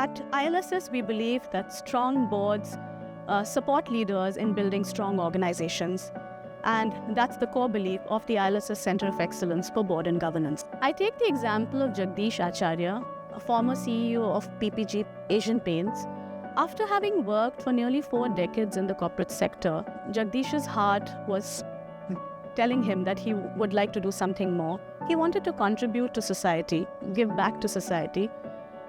At ILSS, we believe that strong boards support leaders in building strong organizations. And that's the core belief of the ILSS Center of Excellence for Board and Governance. I take the example of Jagdish Acharya, a former CEO of PPG Asian Paints. After having worked for nearly 4 decades in the corporate sector, Jagdish's heart was telling him that he would like to do something more. He wanted to contribute to society, give back to society.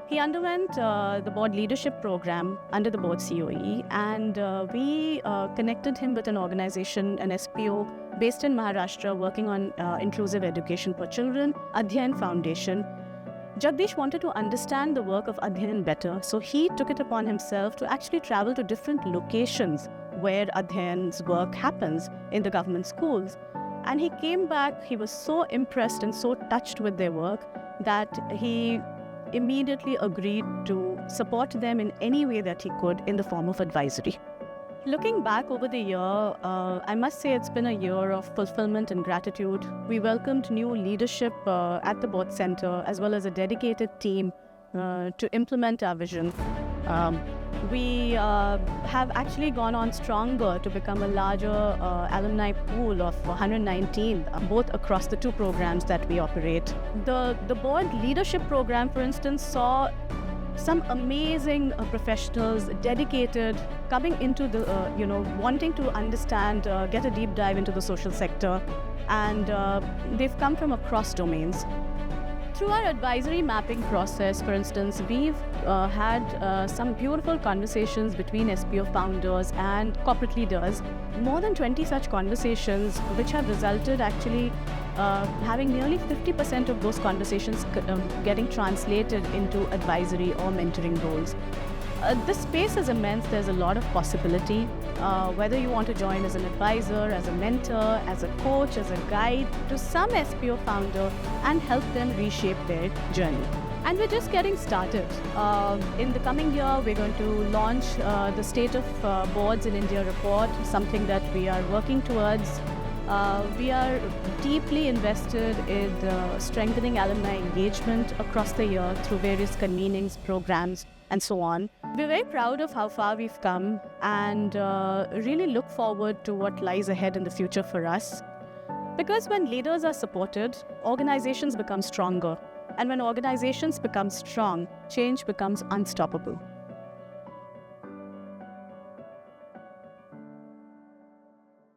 He underwent the board leadership program under the board COE, and we connected him with an organization, an SPO based in Maharashtra, working on inclusive education for children, Adhyayan Foundation. Jagdish wanted to understand the work of Adhyayan better, so he took it upon himself to actually travel to different locations where Adhyayan's work happens in the government schools. And he came back, he was so impressed and so touched with their work that he immediately agreed to support them in any way that he could in the form of advisory. Looking back over the year, I must say it's been a year of fulfillment and gratitude. We welcomed new leadership at the board center, as well as a dedicated team to implement our vision. We have actually gone on stronger to become a larger alumni pool of 119, both across the 2 programs that we operate. The board leadership program, for instance, saw some amazing professionals, dedicated, coming into the, wanting to understand, get a deep dive into the social sector, and they've come from across domains. Through our advisory mapping process, for instance, we've had some beautiful conversations between SPO founders and corporate leaders. More than 20 such conversations, which have resulted actually having nearly 50% of those conversations getting translated into advisory or mentoring roles. This space is immense. There's a lot of possibility. Whether you want to join as an advisor, as a mentor, as a coach, as a guide to some SPO founder and help them reshape their journey. And we're just getting started. In the coming year, we're going to launch the State of Boards in India report, something that we are working towards. We are deeply invested in strengthening alumni engagement across the year through various convenings, programs, and so on. We're very proud of how far we've come and really look forward to what lies ahead in the future for us. Because when leaders are supported, organizations become stronger. And when organizations become strong, change becomes unstoppable.